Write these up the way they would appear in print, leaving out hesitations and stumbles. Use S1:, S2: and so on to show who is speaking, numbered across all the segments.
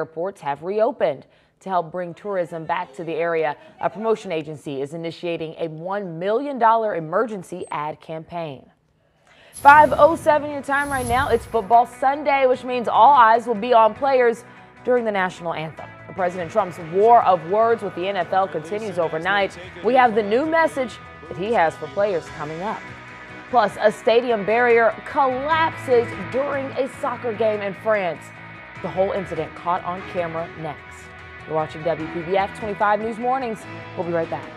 S1: airports have reopened. To help bring tourism back to the area, a promotion agency is initiating a $1 million emergency ad campaign. 5:07 your time right now. It's Football Sunday, which means all eyes will be on players during the national anthem. President Trump's war of words with the NFL continues overnight. We have the new message that he has for players coming up. Plus, a stadium barrier collapses during a soccer game in France. The whole incident caught on camera next. You're watching WPBF 25 News Mornings. We'll be right back.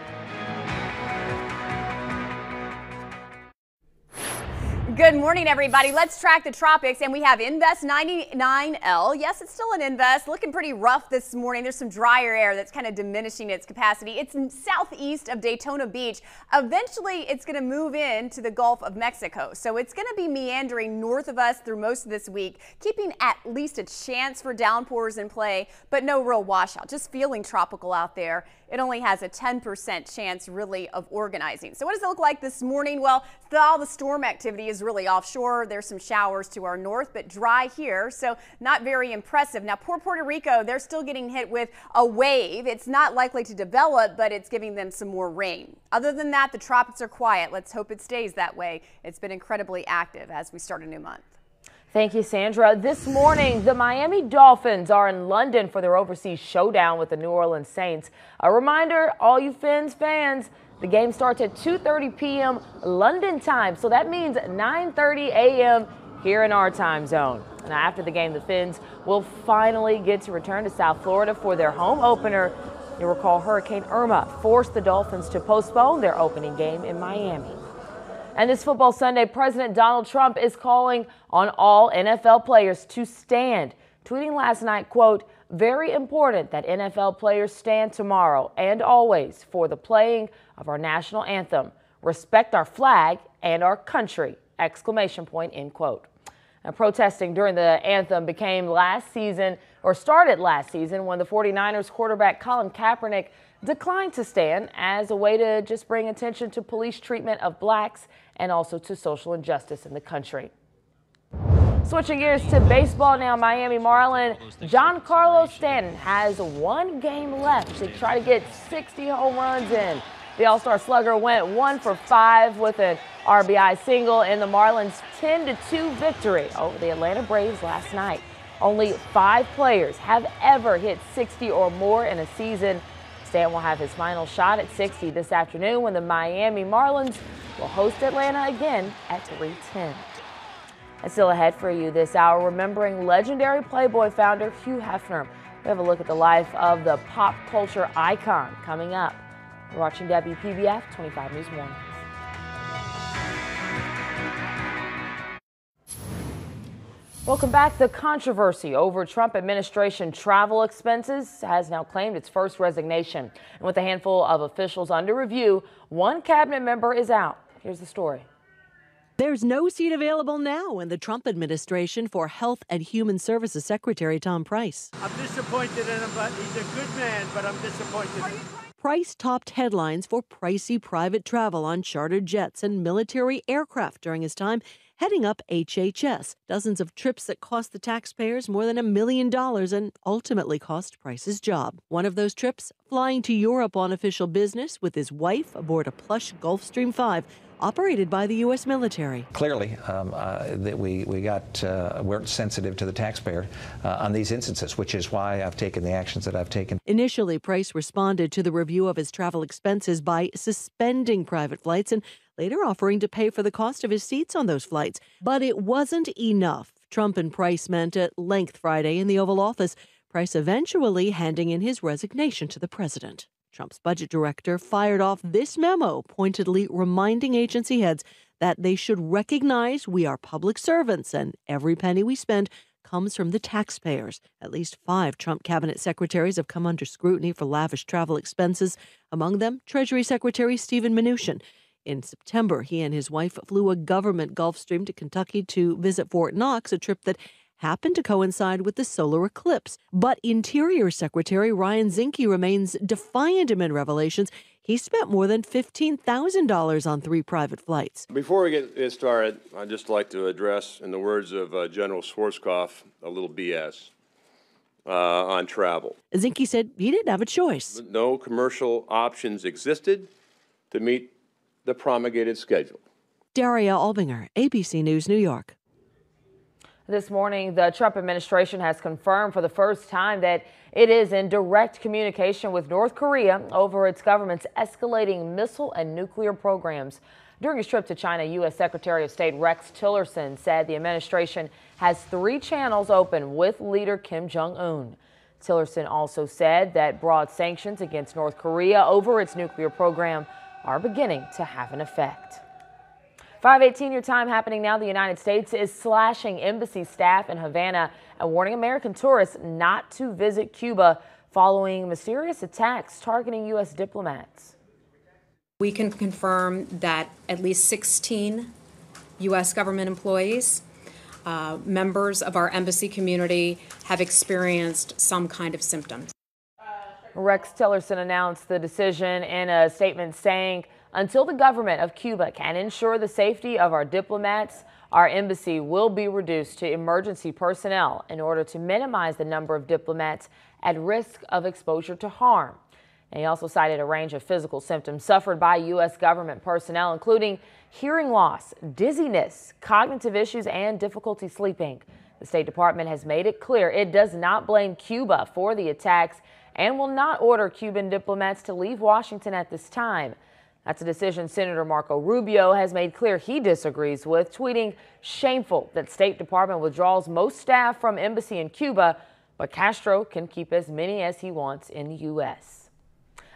S2: Good morning, everybody. Let's track the tropics, and we have Invest 99L. Yes, it's still an Invest, looking pretty rough this morning. There's some drier air that's kind of diminishing its capacity. It's southeast of Daytona Beach. Eventually, it's going to move into the Gulf of Mexico, so it's going to be meandering north of us through most of this week, keeping at least a chance for downpours in play, but no real washout. Just feeling tropical out there. It only has a 10% chance, really, of organizing. So what does it look like this morning? Well, all the storm activity is really offshore. There's some showers to our north, but dry here, so not very impressive. Now, poor Puerto Rico, they're still getting hit with a wave. It's not likely to develop, but it's giving them some more rain. Other than that, the tropics are quiet. Let's hope it stays that way. It's been incredibly active as we start a new month.
S1: Thank you, Sandra. This morning, the Miami Dolphins are in London for their overseas showdown with the New Orleans Saints. A reminder, all you Fins fans, the game starts at 2:30 p.m. London time, so that means 9:30 a.m. here in our time zone. Now, after the game, the Fins will finally get to return to South Florida for their home opener. You'll recall Hurricane Irma forced the Dolphins to postpone their opening game in Miami. And this Football Sunday, President Donald Trump is calling on all NFL players to stand, tweeting last night, quote, "Very important that NFL players stand tomorrow and always for the playing of our national anthem. Respect our flag and our country!" Exclamation point, end quote. Now, protesting during the anthem started last season when the 49ers quarterback Colin Kaepernick declined to stand as a way to just bring attention to police treatment of blacks and also to social injustice in the country. Switching gears to baseball now, Miami Marlin Giancarlo Stanton has one game left to try to get 60 home runs in. The All-Star slugger went 1 for 5 with an RBI single in the Marlins' 10-2 victory over the Atlanta Braves last night. Only 5 players have ever hit 60 or more in a season. Stanton will have his final shot at 60 this afternoon when the Miami Marlins will host Atlanta again at 3:10. And still ahead for you this hour, remembering legendary Playboy founder Hugh Hefner. We have a look at the life of the pop culture icon coming up. You're watching WPBF 25 News Mornings. Welcome back. The controversy over Trump administration travel expenses has now claimed its first resignation. And with a handful of officials under review, one cabinet member is out. Here's the story.
S3: There's no seat available now in the Trump administration for Health and Human Services Secretary Tom Price.
S4: I'm disappointed in him, but he's a good man, but I'm disappointed.
S3: Price topped headlines for pricey private travel on chartered jets and military aircraft during his time heading up HHS. Dozens of trips that cost the taxpayers more than $1 million and ultimately cost Price's job. One of those trips, flying to Europe on official business with his wife aboard a plush Gulfstream 5 operated by the U.S. military.
S5: Clearly, that we're sensitive to the taxpayer on these instances, which is why I've taken the actions that I've taken.
S3: Initially, Price responded to the review of his travel expenses by suspending private flights and later offering to pay for the cost of his seats on those flights. But it wasn't enough. Trump and Price met at length Friday in the Oval Office, Price eventually handing in his resignation to the president. Trump's budget director fired off this memo, pointedly reminding agency heads that they should recognize we are public servants and every penny we spend comes from the taxpayers. At least 5 Trump cabinet secretaries have come under scrutiny for lavish travel expenses, among them Treasury Secretary Steven Mnuchin. In September, he and his wife flew a government Gulfstream to Kentucky to visit Fort Knox, a trip that happened to coincide with the solar eclipse. But Interior Secretary Ryan Zinke remains defiant amid revelations. He spent more than $15,000 on 3 private flights.
S6: Before we get started, I'd just like to address, in the words of General Schwarzkopf, a little BS. on travel.
S3: Zinke said he didn't have a choice.
S6: No commercial options existed to meet the promulgated schedule.
S3: Daria Albinger, ABC News, New York.
S1: This morning, the Trump administration has confirmed for the first time that it is in direct communication with North Korea over its government's escalating missile and nuclear programs. During his trip to China, U.S. Secretary of State Rex Tillerson said the administration has 3 channels open with leader Kim Jong-un. Tillerson also said that broad sanctions against North Korea over its nuclear program are beginning to have an effect. 5:18 your time happening now. The United States is slashing embassy staff in Havana and warning American tourists not to visit Cuba following mysterious attacks targeting U.S. diplomats.
S7: We can confirm that at least 16 U.S. government employees, members of our embassy community, have experienced some kind of symptoms.
S1: Rex Tillerson announced the decision in a statement saying, "Until the government of Cuba can ensure the safety of our diplomats, our embassy will be reduced to emergency personnel in order to minimize the number of diplomats at risk of exposure to harm." And he also cited a range of physical symptoms suffered by U.S. government personnel, including hearing loss, dizziness, cognitive issues, and difficulty sleeping. The State Department has made it clear it does not blame Cuba for the attacks and will not order Cuban diplomats to leave Washington at this time. That's a decision Senator Marco Rubio has made clear he disagrees with, tweeting, "Shameful that State Department withdraws most staff from embassy in Cuba, but Castro can keep as many as he wants in the U.S."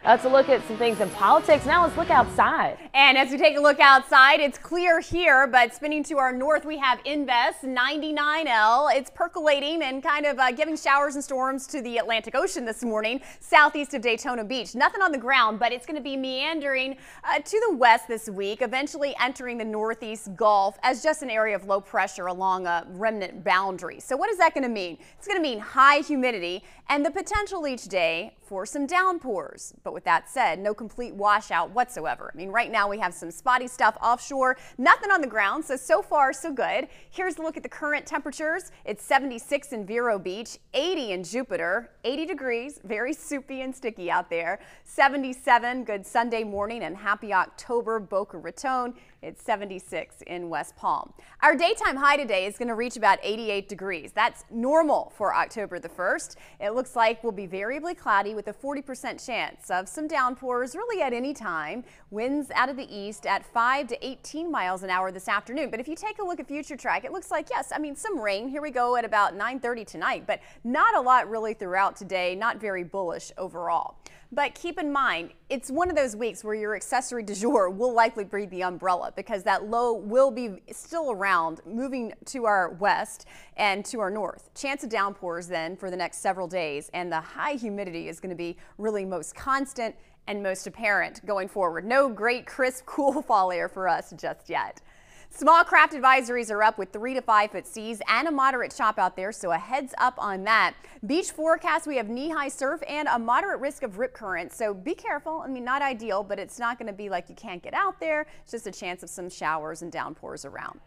S1: Let's look at some things in politics. Now let's look outside.
S2: And as we take a look outside, it's clear here, but spinning to our north, we have Invest 99L. It's percolating and kind of giving showers and storms to the Atlantic Ocean this morning, southeast of Daytona Beach. Nothing on the ground, but it's going to be meandering to the west this week, eventually entering the northeast Gulf as just an area of low pressure along a remnant boundary. So what is that going to mean? It's going to mean high humidity and the potential each day for some downpours. But with that said, no complete washout whatsoever. I mean, right now we have some spotty stuff offshore, nothing on the ground, so far so good. Here's a look at the current temperatures. It's 76 in Vero Beach, 80 in Jupiter, 80 degrees, very soupy and sticky out there. 77, good Sunday morning and happy October, Boca Raton. It's 76 in West Palm. Our daytime high today is going to reach about 88 degrees. That's normal for October the 1st. It looks like we'll be variably cloudy with a 40% chance of some downpours really at any time. Winds out of the east at 5 to 18 miles an hour this afternoon. But if you take a look at future track, it looks like, yes, I mean, some rain. Here we go at about 9:30 tonight, but not a lot really throughout today. Not very bullish overall. But keep in mind, it's one of those weeks where your accessory du jour will likely be the umbrella because that low will be still around, moving to our west and to our north. Chance of downpours then for the next several days, and the high humidity is going to be really most constant and most apparent going forward. No great crisp, cool fall air for us just yet. Small craft advisories are up with 3 to 5 foot seas and a moderate chop out there, so a heads up on that. Beach forecast, we have knee-high surf and a moderate risk of rip current, so be careful. I mean, not ideal, but it's not going to be like you can't get out there. It's just a chance of some showers and downpours around.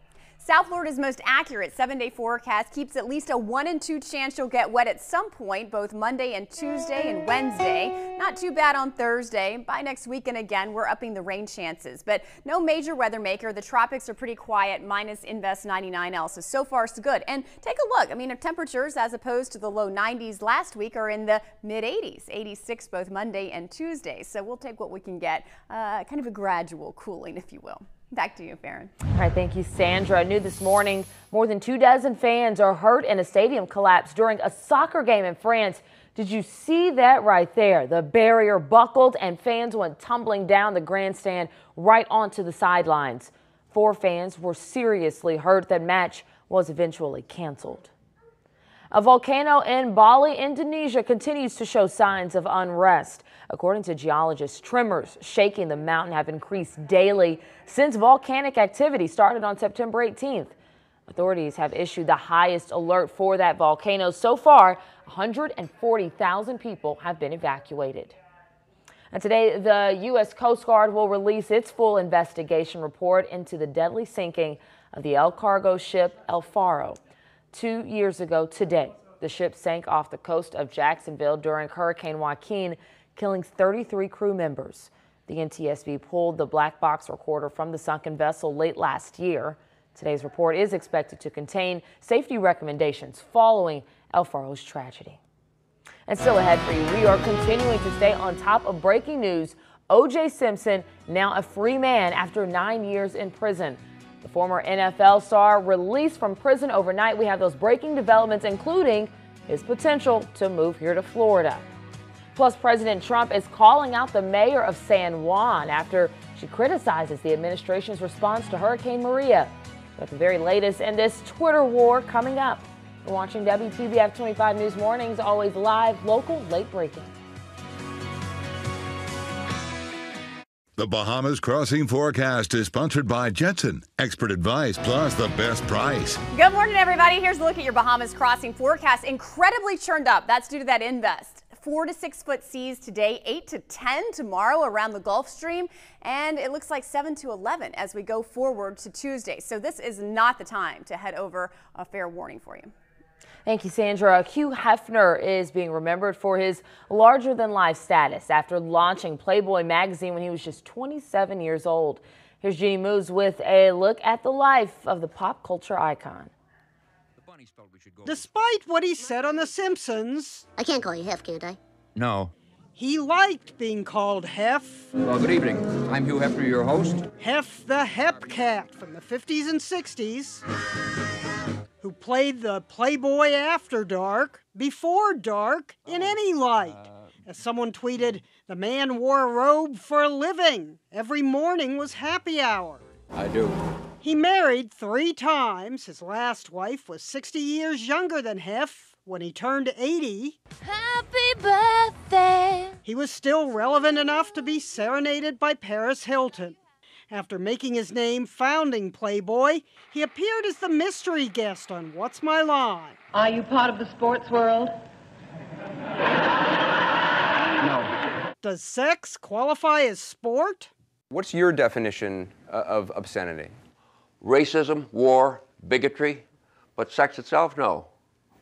S2: South Florida's most accurate 7-day forecast keeps at least a 1 in 2 chance you'll get wet at some point, both Monday and Tuesday and Wednesday. Not too bad on Thursday. By next weekend again, we're upping the rain chances, but no major weather maker. The tropics are pretty quiet, minus Invest 99L, so far so good. And take a look. I mean, temperatures as opposed to the low 90s last week are in the mid 80s, 86 both Monday and Tuesday. So we'll take what we can get, kind of a gradual cooling, if you will. Back to you, Farron.
S1: All right, thank you, Sandra. New this morning, more than 24 fans are hurt in a stadium collapse during a soccer game in France. Did you see that right there? The barrier buckled and fans went tumbling down the grandstand right onto the sidelines. 4 fans were seriously hurt. That match was eventually canceled. A volcano in Bali, Indonesia continues to show signs of unrest. According to geologists, tremors shaking the mountain have increased daily since volcanic activity started on September 18th. Authorities have issued the highest alert for that volcano. So far, 140,000 people have been evacuated. And today, the U.S. Coast Guard will release its full investigation report into the deadly sinking of the El Cargo ship El Faro 2 years ago today. The ship sank off the coast of Jacksonville during Hurricane Joaquin, killing 33 crew members. The NTSB pulled the black box recorder from the sunken vessel late last year. Today's report is expected to contain safety recommendations following El Faro's tragedy. And still ahead for you, we are continuing to stay on top of breaking news. O.J. Simpson, now a free man after 9 years in prison. The former NFL star released from prison overnight. We have those breaking developments, including his potential to move here to Florida. Plus, President Trump is calling out the mayor of San Juan after she criticizes the administration's response to Hurricane Maria. But the very latest in this Twitter war coming up. You're watching WTBF 25 News Mornings, always live, local, late breaking.
S8: The Bahamas Crossing Forecast is sponsored by Jetson. Expert advice plus the best price.
S2: Good morning, everybody. Here's a look at your Bahamas Crossing forecast. Incredibly churned up. That's due to that invest. 4 to 6 foot seas today, 8 to 10 tomorrow around the Gulf Stream, and it looks like 7 to 11 as we go forward to Tuesday. So this is not the time to head over. A fair warning for you.
S1: Thank you, Sandra. Hugh Hefner is being remembered for his larger-than-life status after launching Playboy magazine when he was just 27 years old. Here's Jeannie Moos with a look at the life of the pop culture icon.
S9: Despite what he said on The Simpsons...
S10: I can't call you Hef, can't I?
S11: No.
S9: He liked being called Hef.
S11: Well, good evening. I'm Hugh Hefner, your host.
S9: Hef the Hep Cat from the 50s and 60s, who played the Playboy After Dark, Before Dark, in any light. As someone tweeted, the man wore a robe for a living. Every morning was happy hour.
S11: I do.
S9: He married 3 times. His last wife was 60 years younger than Hef when he turned 80.
S10: Happy birthday!
S9: He was still relevant enough to be serenaded by Paris Hilton. After making his name founding Playboy, he appeared as the mystery guest on What's My Line.
S12: Are you part of the sports world?
S11: No.
S9: Does sex qualify as sport?
S13: What's your definition of obscenity? Racism, war, bigotry, but sex itself, no.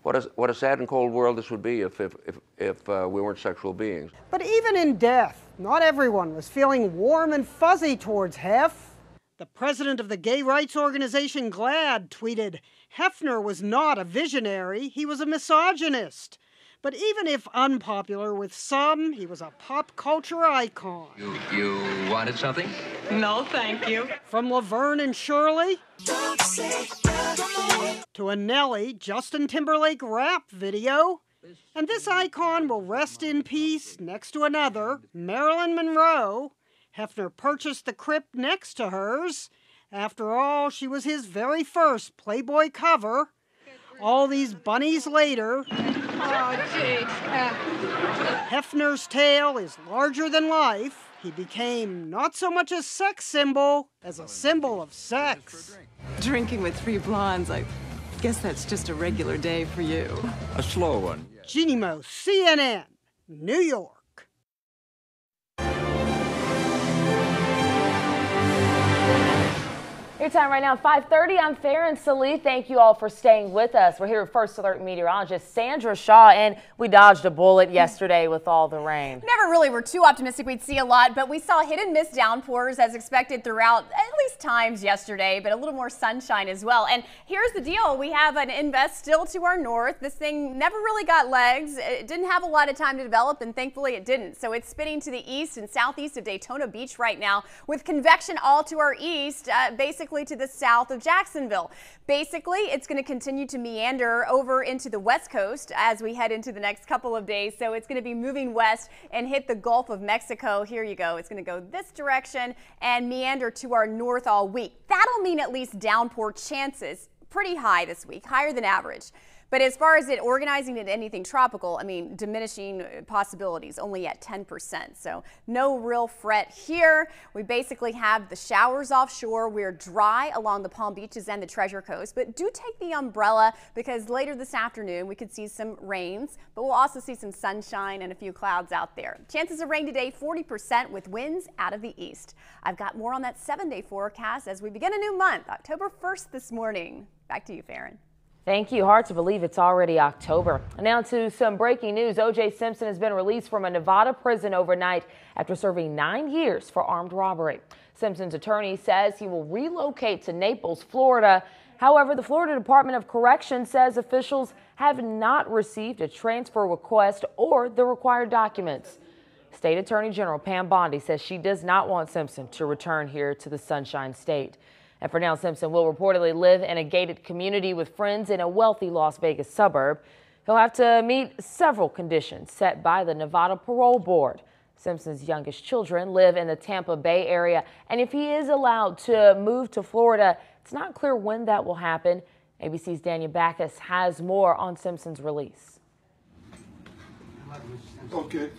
S13: What a sad and cold world this would be if we weren't sexual beings.
S9: But even in death, not everyone was feeling warm and fuzzy towards Hef. The president of the gay rights organization GLAAD tweeted, Hefner was not a visionary, he was a misogynist. But even if unpopular with some, he was a pop culture icon.
S11: You wanted something?
S12: No, thank you.
S9: From Laverne and Shirley to a Nelly Justin Timberlake rap video. And this icon will rest in peace next to another, Marilyn Monroe. Hefner purchased the crypt next to hers. After all, she was his very first Playboy cover. All these bunnies later, Hefner's tale is larger than life. He became not so much a sex symbol as a symbol of sex.
S12: Drinking with 3 blondes, I guess that's just a regular day for you.
S11: A slow one.
S9: Jeannie Moos, CNN, New York.
S1: Your time right now, 5:30. I'm Farron Salih. Thank you all for staying with us. We're here with First Alert meteorologist Sandra Shaw, and we dodged a bullet yesterday with all the rain.
S2: Never really were too optimistic we'd see a lot, but we saw hit and miss downpours as expected throughout at least times yesterday, but a little more sunshine as well. And here's the deal. We have an invest still to our north. This thing never really got legs. It didn't have a lot of time to develop, and thankfully it didn't. So it's spinning to the east and southeast of Daytona Beach right now with convection all to our east, basically to the south of Jacksonville. Basically, it's going to continue to meander over into the west coast as we head into the next couple of days. So it's going to be moving west and hit the Gulf of Mexico. Here you go. It's going to go this direction and meander to our north all week. That'll mean at least downpour chances pretty high this week, higher than average. But as far as it organizing into anything tropical, I mean, diminishing possibilities, only at 10%. So no real fret here. We basically have the showers offshore. We're dry along the Palm Beaches and the Treasure Coast, but do take the umbrella because later this afternoon we could see some rains, but we'll also see some sunshine and a few clouds out there. Chances of rain today, 40% with winds out of the east. I've got more on that 7-day forecast as we begin a new month, October 1st this morning. Back to you, Farron.
S1: Thank you. Hard to believe it's already October. Now to some breaking news. O.J. Simpson has been released from a Nevada prison overnight after serving 9 years for armed robbery. Simpson's attorney says he will relocate to Naples, Florida. However, the Florida Department of Corrections says officials have not received a transfer request or the required documents. State Attorney General Pam Bondi says she does not want Simpson to return here to the Sunshine State. And for now, Simpson will reportedly live in a gated community with friends in a wealthy Las Vegas suburb. He'll have to meet several conditions set by the Nevada Parole Board. Simpson's youngest children live in the Tampa Bay area, and if he is allowed to move to Florida, it's not clear when that will happen. ABC's Danya Backus has more on Simpson's release.
S14: Okay.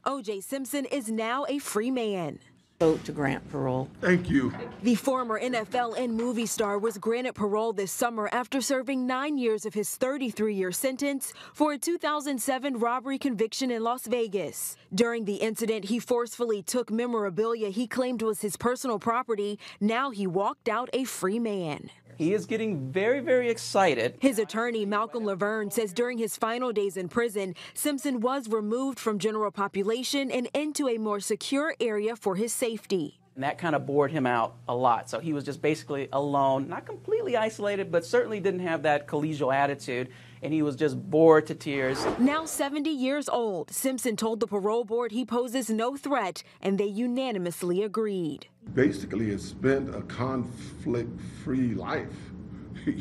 S15: O.J. Simpson is now a free man.
S16: Vote to grant parole.
S14: Thank you.
S15: The former NFL and movie star was granted parole this summer after serving 9 years of his 33-year sentence for a 2007 robbery conviction in Las Vegas. During the incident, he forcefully took memorabilia he claimed was his personal property. Now he walked out a free man.
S17: He is getting very, very excited.
S15: His attorney, Malcolm Laverne, says during his final days in prison, Simpson was removed from general population and into a more secure area for his safety.
S17: And that kind of bored him out a lot. So he was just basically alone, not completely isolated, but certainly didn't have that collegial attitude. And he was just bored to tears.
S15: Now 70 years old, Simpson told the parole board he poses no threat, and they unanimously agreed.
S14: Basically, it's been a conflict-free life.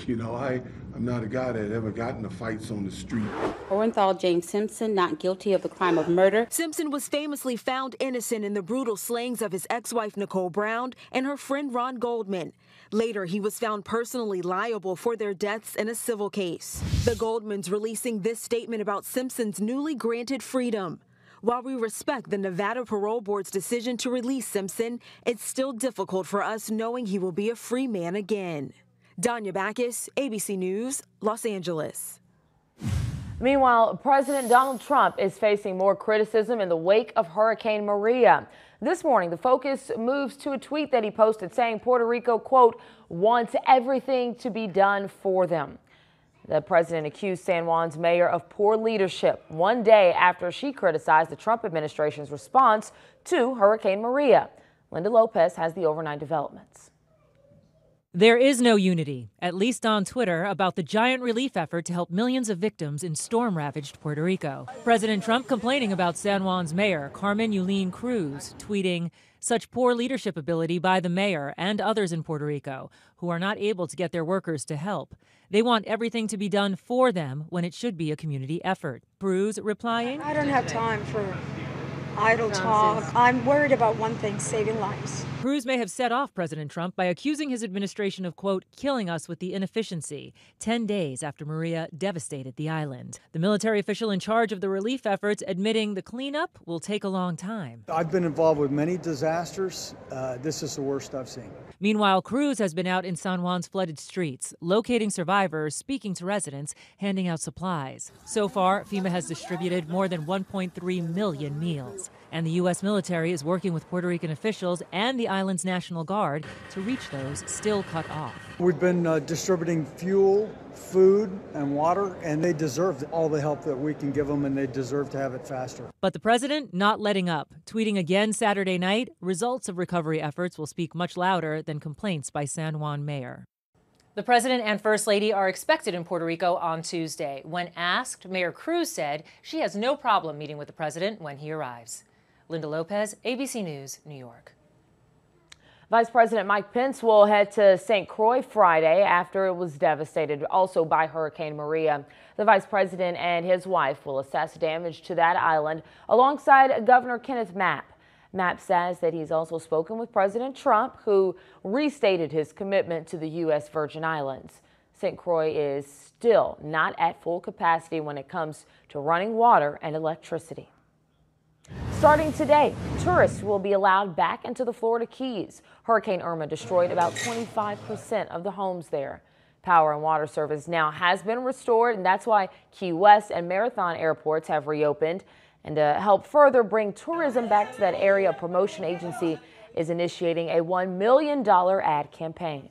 S14: You know, I'm not a guy that ever got into fights on the street.
S16: Orenthal James Simpson, not guilty of the crime of murder.
S15: Simpson was famously found innocent in the brutal slayings of his ex-wife Nicole Brown and her friend Ron Goldman. Later, he was found personally liable for their deaths in a civil case. The Goldmans releasing this statement about Simpson's newly granted freedom. While we respect the Nevada Parole Board's decision to release Simpson, it's still difficult for us knowing he will be a free man again. Danya Backus, ABC News, Los Angeles.
S1: Meanwhile, President Donald Trump is facing more criticism in the wake of Hurricane Maria. This morning, the focus moves to a tweet that he posted saying Puerto Rico, quote, wants everything to be done for them. The president accused San Juan's mayor of poor leadership 1 day after she criticized the Trump administration's response to Hurricane Maria. Linda Lopez has the overnight developments.
S18: There is no unity, at least on Twitter, about the giant relief effort to help millions of victims in storm-ravaged Puerto Rico. President Trump complaining about San Juan's mayor, Carmen Yulín Cruz, tweeting, such poor leadership ability by the mayor and others in Puerto Rico who are not able to get their workers to help. They want everything to be done for them when it should be a community effort. Cruz replying,
S19: I don't have time for idle talk. I'm worried about one thing, saving lives.
S18: Cruz may have set off President Trump by accusing his administration of, quote, killing us with the inefficiency, 10 days after Maria devastated the island. The military official in charge of the relief efforts admitting the cleanup will take a long time.
S20: I've been involved with many disasters. This is the worst I've seen.
S18: Meanwhile, Cruz has been out in San Juan's flooded streets, locating survivors, speaking to residents, handing out supplies. So far, FEMA has distributed more than 1.3 million meals. And the U.S. military is working with Puerto Rican officials and the island's National Guard to reach those still cut off.
S20: We've been distributing fuel, food, and water, and they deserve all the help that we can give them, and they deserve to have it faster.
S18: But the president not letting up, tweeting again Saturday night, results of recovery efforts will speak much louder than complaints by San Juan mayor.
S21: The president and first lady are expected in Puerto Rico on Tuesday. When asked, Mayor Cruz said she has no problem meeting with the president when he arrives. Linda Lopez, ABC News, New York.
S1: Vice President Mike Pence will head to St. Croix Friday after it was devastated also by Hurricane Maria. The vice president and his wife will assess damage to that island alongside Governor Kenneth Mapp. Mapp says that he's also spoken with President Trump, who restated his commitment to the U.S. Virgin Islands. St. Croix is still not at full capacity when it comes to running water and electricity. Starting today, tourists will be allowed back into the Florida Keys. Hurricane Irma destroyed about 25% of the homes there. Power and water service now has been restored, and that's why Key West and Marathon airports have reopened. And to help further bring tourism back to that area, a promotion agency is initiating a $1 million ad campaign.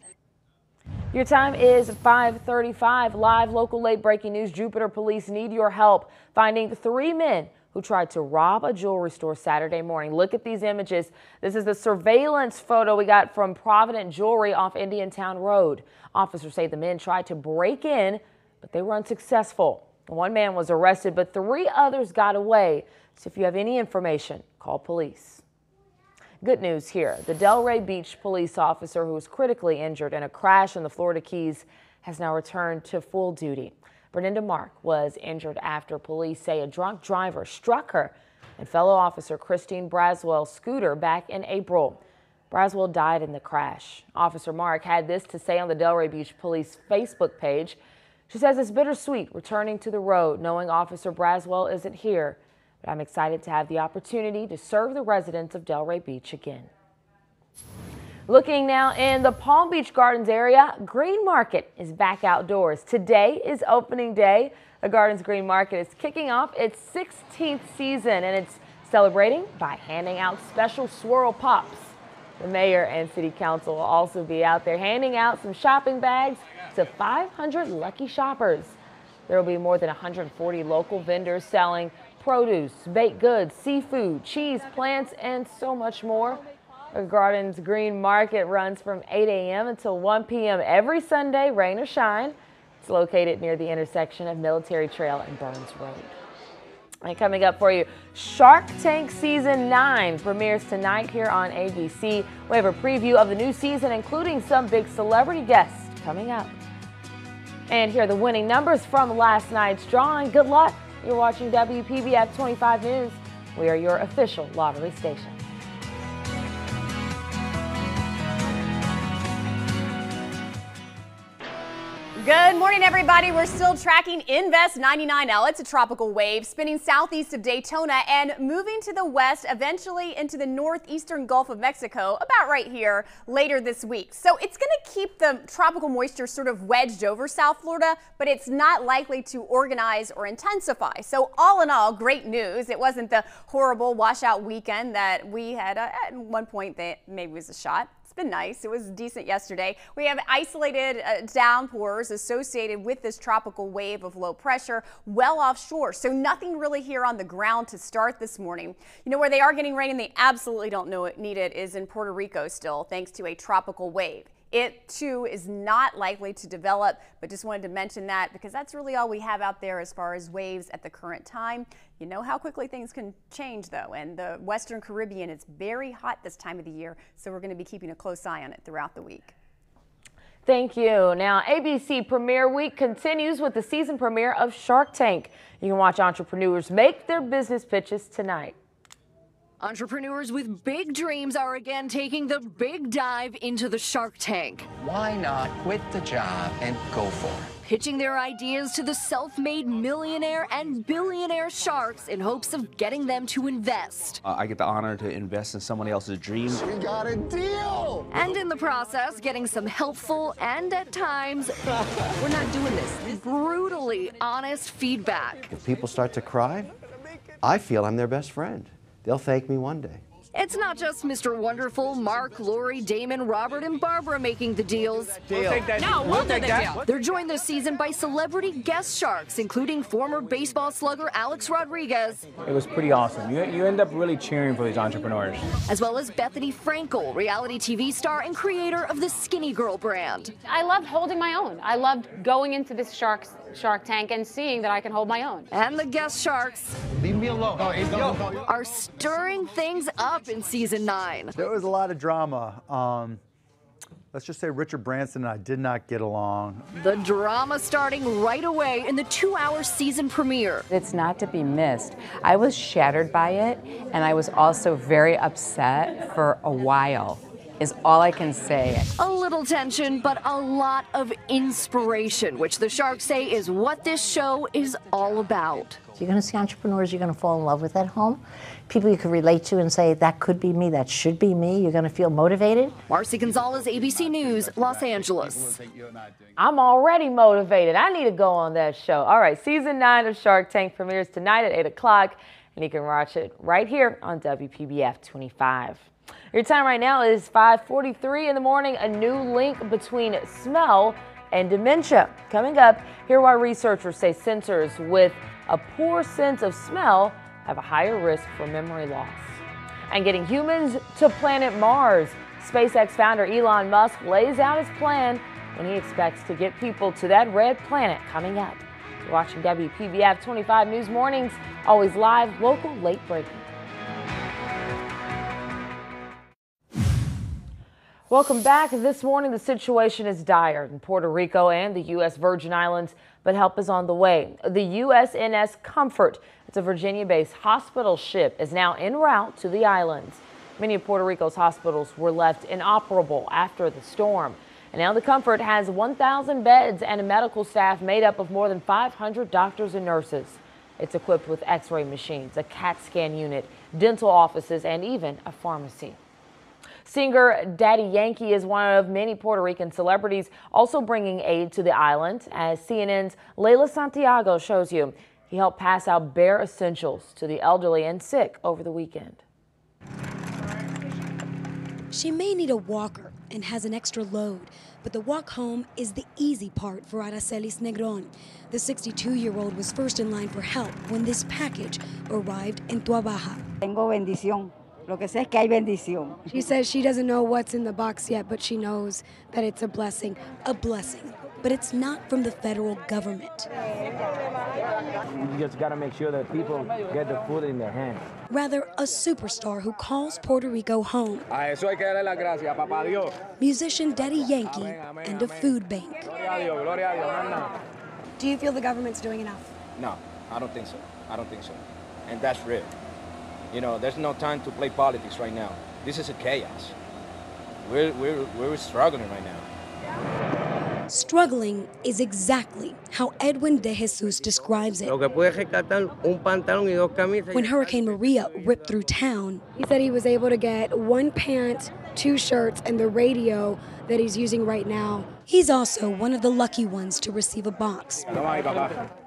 S1: Your time is 5:35. Live local late breaking news. Jupiter police need your help finding 3 men who tried to rob a jewelry store Saturday morning. Look at these images. This is the surveillance photo we got from Provident Jewelry off Indiantown Road. Officers say the men tried to break in, but they were unsuccessful. 1 man was arrested, but 3 others got away. So if you have any information, call police. Good news here. The Delray Beach police officer who was critically injured in a crash in the Florida Keys has now returned to full duty. Berninda Mark was injured after police say a drunk driver struck her and fellow officer Christine Braswell's scooter back in April. Braswell died in the crash. Officer Mark had this to say on the Delray Beach Police Facebook page. She says it's bittersweet returning to the road knowing Officer Braswell isn't here, but I'm excited to have the opportunity to serve the residents of Delray Beach again. Looking now in the Palm Beach Gardens area, Green Market is back outdoors. Today is opening day. The Gardens Green Market is kicking off its 16th season, and it's celebrating by handing out special swirl pops. The mayor and city council will also be out there handing out some shopping bags to 500 lucky shoppers. There will be more than 140 local vendors selling produce, baked goods, seafood, cheese, plants, and so much more. The Gardens Green Market runs from 8 a.m. until 1 p.m. every Sunday, rain or shine. It's located near the intersection of Military Trail and Burns Road. And coming up for you, Shark Tank Season 9 premieres tonight here on ABC. We have a preview of the new season, including some big celebrity guests coming up. And here are the winning numbers from last night's drawing. Good luck. You're watching WPBF 25 News. We are your official lottery station.
S2: Good morning, everybody. We're still tracking Invest 99L. It's a tropical wave spinning southeast of Daytona and moving to the west, eventually into the northeastern Gulf of Mexico, about right here later this week. So it's going to keep the tropical moisture sort of wedged over South Florida, but it's not likely to organize or intensify. So all in all, great news. It wasn't the horrible washout weekend that we had at one point that maybe was a shot. Been nice. It was decent yesterday. We have isolated downpours associated with this tropical wave of low pressure well offshore. So nothing really here on the ground to start this morning. You know where they are getting rain and they absolutely don't need it is in Puerto Rico still, thanks to a tropical wave. It too is not likely to develop, but just wanted to mention that because that's really all we have out there as far as waves at the current time. You know how quickly things can change though, and the Western Caribbean is very hot this time of the year, so we're going to be keeping a close eye on it throughout the week.
S1: Thank you. Now, ABC Premiere Week continues with the season premiere of Shark Tank. You can watch entrepreneurs make their business pitches tonight.
S4: Entrepreneurs with big dreams are again taking the big dive into the Shark Tank.
S22: Why not quit the job and go for it?
S4: Pitching their ideas to the self-made millionaire and billionaire sharks in hopes of getting them to invest.
S23: I get the honor to invest in someone else's dreams.
S22: We got a deal!
S4: And in the process, getting some helpful and at times, we're not doing this, brutally honest feedback.
S24: If people start to cry, I feel I'm their best friend. They'll thank me one day.
S4: It's not just Mr. Wonderful, Mark, Lori, Damon, Robert, and Barbara making the deals.
S22: We'll take that.
S4: No,
S22: we'll take that.
S4: Deal. They're joined this season by celebrity guest sharks, including former baseball slugger Alex Rodriguez.
S25: It was pretty awesome. You end up really cheering for these entrepreneurs.
S4: As well as Bethany Frankel, reality TV star and creator of the Skinny Girl brand.
S26: I loved holding my own. I loved going into this Shark Tank and seeing that I can hold my own.
S4: And the guest sharks
S22: leave me alone.
S4: Are stirring things up in season 9.
S20: There was a lot of drama. Let's just say Richard Branson and I did not get along.
S4: The drama starting right away in the 2-hour season premiere.
S27: It's not to be missed. I was shattered by it, and I was also very upset for a while, is all I can say.
S4: A little tension, but a lot of inspiration, which the Sharks say is what this show is all about.
S28: You're going to see entrepreneurs you're going to fall in love with at home, people you can relate to and say, that could be me, that should be me. You're going to feel motivated.
S4: Marcy Gonzalez, ABC News, Los Angeles.
S1: I'm already motivated. I need to go on that show. All right, season 9 of Shark Tank premieres tonight at 8 o'clock, and you can watch it right here on WPBF 25. Your time right now is 5:43 in the morning. A new link between smell and dementia. Coming up, hear why researchers say sensors with a poor sense of smell have a higher risk for memory loss. And getting humans to planet Mars. SpaceX founder Elon Musk lays out his plan when he expects to get people to that red planet coming up. You're watching WPBF 25 News Mornings, always live, local, late breaking. Welcome back. This morning, the situation is dire in Puerto Rico and the U.S. Virgin Islands, but help is on the way. The USNS Comfort, it's a Virginia-based hospital ship, is now en route to the islands. Many of Puerto Rico's hospitals were left inoperable after the storm. And now the Comfort has 1,000 beds and a medical staff made up of more than 500 doctors and nurses. It's equipped with x-ray machines, a CAT scan unit, dental offices, and even a pharmacy. Singer Daddy Yankee is one of many Puerto Rican celebrities also bringing aid to the island. As CNN's Leila Santiago shows you, he helped pass out bare essentials to the elderly and sick over the weekend.
S3: She may need a walker and has an extra load, but the walk home is the easy part for Aracelis Negron. The 62-year-old was first in line for help when this package arrived in Tuabaja.
S5: Tengo bendición. Lo que sé es que hay bendición.
S3: She says she doesn't know what's in the box yet, but she knows that it's a blessing. A blessing, but it's not from the federal government.
S25: You just got to make sure that people get the food in their hands.
S3: Rather, a superstar who calls Puerto Rico home.
S22: A eso hay que darle las gracias, papá Dios.
S3: Musician Daddy Yankee and a food bank.
S22: Gloria a Dios, gloria a Dios.
S3: Do you feel the government's doing enough?
S22: No, I don't think so. I don't think so. And that's real. You know, there's no time to play politics right now. This is a chaos. We're struggling right now.
S3: Struggling is exactly how Edwin De Jesus describes it. When Hurricane Maria ripped through town, he said he was able to get one pant, 2 shirts, and the radio that he's using right now. He's also one of the lucky ones to receive a box,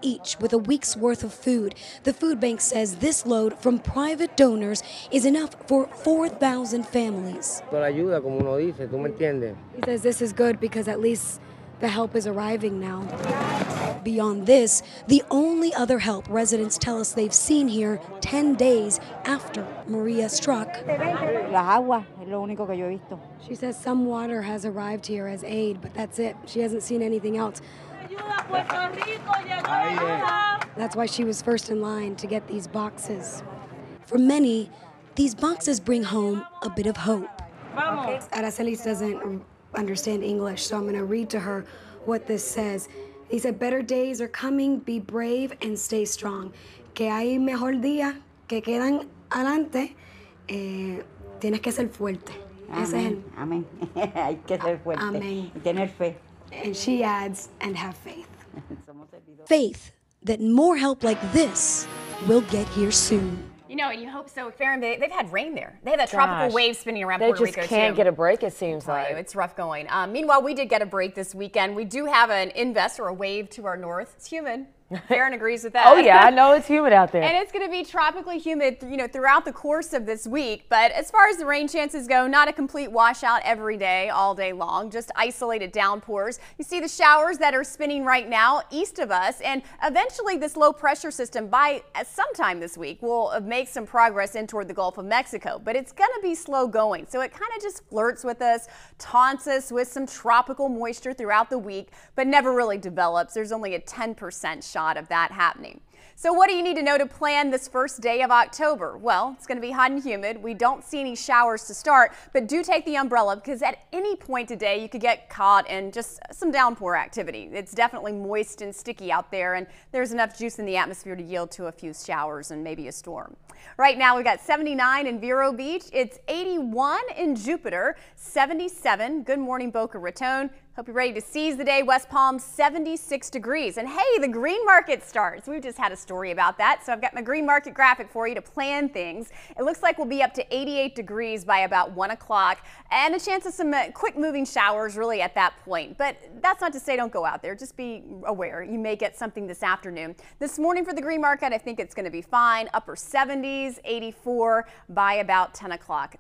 S3: each with a week's worth of food. The food bank says this load from private donors is enough for 4,000 families. He says this is good because at least the help is arriving now. Beyond this, the only other help residents tell us they've seen here 10 days after Maria struck. She says some water has arrived here as aid, but that's it. She hasn't seen anything else. That's why she was first in line to get these boxes. For many, these boxes bring home a bit of hope. Aracelis doesn't understand English, so I'm going to read to her what this says. He said, better days are coming, be brave and stay strong. Que hay mejor día que quedan adelante, tienes que ser fuerte.
S5: Amén, amén. Hay que ser fuerte.
S3: Amén.
S5: Tener fe.
S3: And she adds, and have faith. Faith that more help like this will get here soon.
S2: You know, and you hope so. They've had rain there. They have that tropical wave spinning around Puerto Rico, too.
S1: They just can't get a break, it seems like.
S2: It's rough going. Meanwhile, we did get a break this weekend. We do have an invest or a wave to our north. It's humid. Aaron agrees with that.
S1: Oh, yeah, I know it's humid out there.
S2: And it's going to be tropically humid, you know, throughout the course of this week. But as far as the rain chances go, not a complete washout every day, all day long, just isolated downpours. You see the showers that are spinning right now east of us. And eventually this low pressure system by sometime this week will make some progress in toward the Gulf of Mexico. But it's going to be slow going. So it kind of just flirts with us, taunts us with some tropical moisture throughout the week, but never really develops. There's only a 10% shot of that happening. So what do you need to know to plan this first day of October? Well, it's going to be hot and humid. We don't see any showers to start, but do take the umbrella because at any point today you could get caught in just some downpour activity. It's definitely moist and sticky out there, and there's enough juice in the atmosphere to yield to a few showers and maybe a storm. Right now we've got 79 in Vero Beach. It's 81 in Jupiter, 77. Good morning, Boca Raton. Hope you're ready to seize the day. West Palm, 76 degrees. And hey, the green market starts. We've just had a story about that. So I've got my green market graphic for you to plan things. It looks like we'll be up to 88 degrees by about 1 o'clock and a chance of some quick moving showers really at that point. But that's not to say don't go out there. Just be aware. You may get something this afternoon. This morning for the green market, I think it's going to be fine. Upper 70s, 84 by about 10 o'clock.